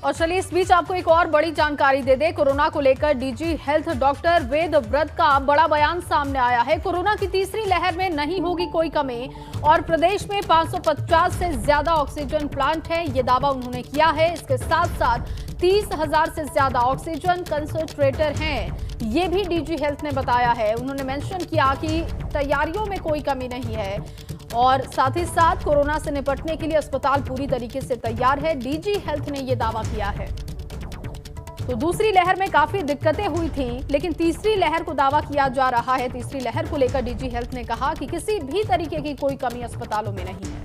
और चलिए इस बीच आपको एक और बड़ी जानकारी दे दे। कोरोना को लेकर डीजी हेल्थ डॉक्टर वेद व्रत का बड़ा बयान सामने आया है। कोरोना की तीसरी लहर में नहीं होगी कोई कमी और प्रदेश में 550 से ज्यादा ऑक्सीजन प्लांट है, ये दावा उन्होंने किया है। इसके साथ साथ 30,000 से ज्यादा ऑक्सीजन कंसंट्रेटर हैं, ये भी डीजी हेल्थ ने बताया है। उन्होंने मेंशन किया कि तैयारियों में कोई कमी नहीं है और साथ ही साथ कोरोना से निपटने के लिए अस्पताल पूरी तरीके से तैयार है। डीजी हेल्थ ने यह दावा किया है। तो दूसरी लहर में काफी दिक्कतें हुई थी, लेकिन तीसरी लहर को दावा किया जा रहा है। तीसरी लहर को लेकर डीजी हेल्थ ने कहा कि किसी भी तरीके की कोई कमी अस्पतालों में नहीं है।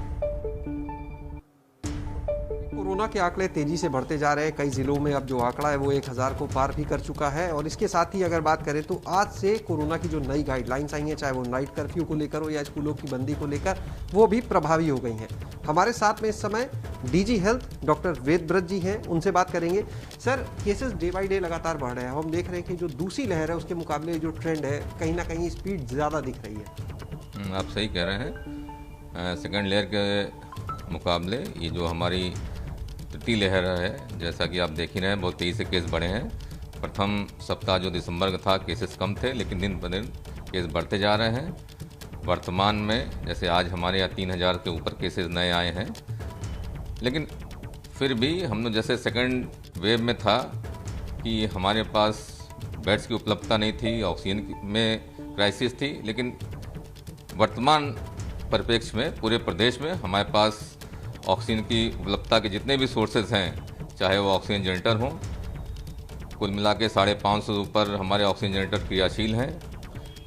कोरोना के आंकड़े तेजी से बढ़ते जा रहे हैं। कई जिलों में अब जो आंकड़ा है वो 1000 को पार भी कर चुका है। और इसके साथ ही अगर बात करें तो आज से कोरोना की जो नई गाइडलाइंस आई हैं, चाहे वो नाइट कर्फ्यू को लेकर हो या स्कूलों की बंदी को लेकर, वो भी प्रभावी हो गई हैं। हमारे साथ में इस समय डीजी हेल्थ डॉक्टर वेद व्रत जी हैं, उनसे बात करेंगे। Sir, cases day by day लगातार बढ़ रहे हैं। हम देख रहे हैं कि जो दूसरी लहर है उसके मुकाबले जो ट्रेंड है, कहीं ना कहीं स्पीड ज़्यादा दिख रही है। आप सही कह रहे हैं। सेकेंड लेयर के मुकाबले ये जो हमारी तृतीय लहर है, जैसा कि आप देख ही रहे हैं, बहुत तेज़ी से केस बढ़े हैं। प्रथम सप्ताह जो दिसंबर का था, केसेस कम थे, लेकिन दिन ब दिन केस बढ़ते जा रहे हैं। वर्तमान में जैसे आज हमारे यहाँ 3000 के ऊपर केसेस नए आए हैं, लेकिन फिर भी हम लोग जैसे सेकंड वेव में था कि हमारे पास बेड्स की उपलब्धता नहीं थी, ऑक्सीजन में क्राइसिस थी, लेकिन वर्तमान परिप्रेक्ष्य में पूरे प्रदेश में हमारे पास ऑक्सीजन की उपलब्धता के जितने भी सोर्सेज हैं, चाहे वो ऑक्सीजन जनरेटर हों, कुल मिला के 550 से ऊपर हमारे ऑक्सीजन जनरेटर क्रियाशील हैं।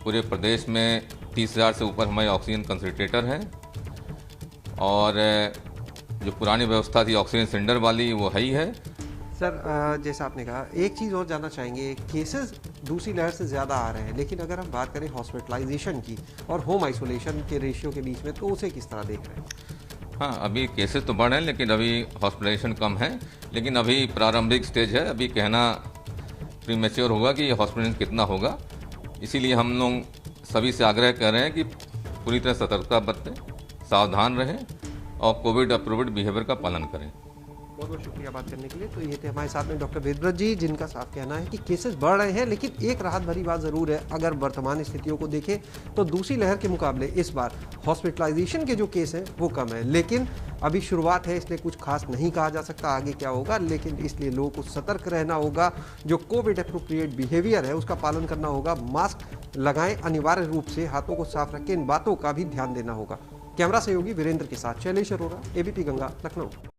पूरे प्रदेश में 30,000 से ऊपर हमारे ऑक्सीजन कंसंट्रेटर हैं और जो पुरानी व्यवस्था थी ऑक्सीजन सिलेंडर वाली, वो है ही है। सर, जैसा आपने कहा, एक चीज़ और जानना चाहेंगे, केसेस दूसरी लहर से ज़्यादा आ रहे हैं, लेकिन अगर हम बात करें हॉस्पिटलाइजेशन की और होम आइसोलेशन के रेशियो के बीच में, तो उसे किस तरह देख रहे हैं? हाँ, अभी केसेस तो बढ़े हैं, लेकिन अभी हॉस्पिटलाइजेशन कम है। लेकिन अभी प्रारंभिक स्टेज है, अभी कहना प्रीमेच्योर होगा कि हॉस्पिटलाइजेशन कितना होगा। इसीलिए हम लोग सभी से आग्रह कर रहे हैं कि पूरी तरह सतर्कता बरतें, सावधान रहें और कोविड अप्रूव्ड बिहेवियर का पालन करें। बहुत बहुत शुक्रिया बात करने के लिए। तो ये थे हमारे साथ में डॉक्टर वेद व्रत जी, जिनका साफ कहना है कि केसेस बढ़ रहे हैं, लेकिन एक राहत भरी बात जरूर है। अगर वर्तमान स्थितियों को देखें तो दूसरी लहर के मुकाबले इस बार हॉस्पिटलाइजेशन के जो केस हैं वो कम है, लेकिन अभी शुरुआत है, इसलिए कुछ खास नहीं कहा जा सकता आगे क्या होगा। लेकिन इसलिए लोगों को सतर्क रहना होगा, जो कोविड एप्रोप्रिएट बिहेवियर है उसका पालन करना होगा, मास्क लगाएं अनिवार्य रूप से, हाथों को साफ रखें, इन बातों का भी ध्यान देना होगा। कैमरा सहयोगी वीरेंद्र के साथ शैलेश अरोरा, एबीपी गंगा, लखनऊ।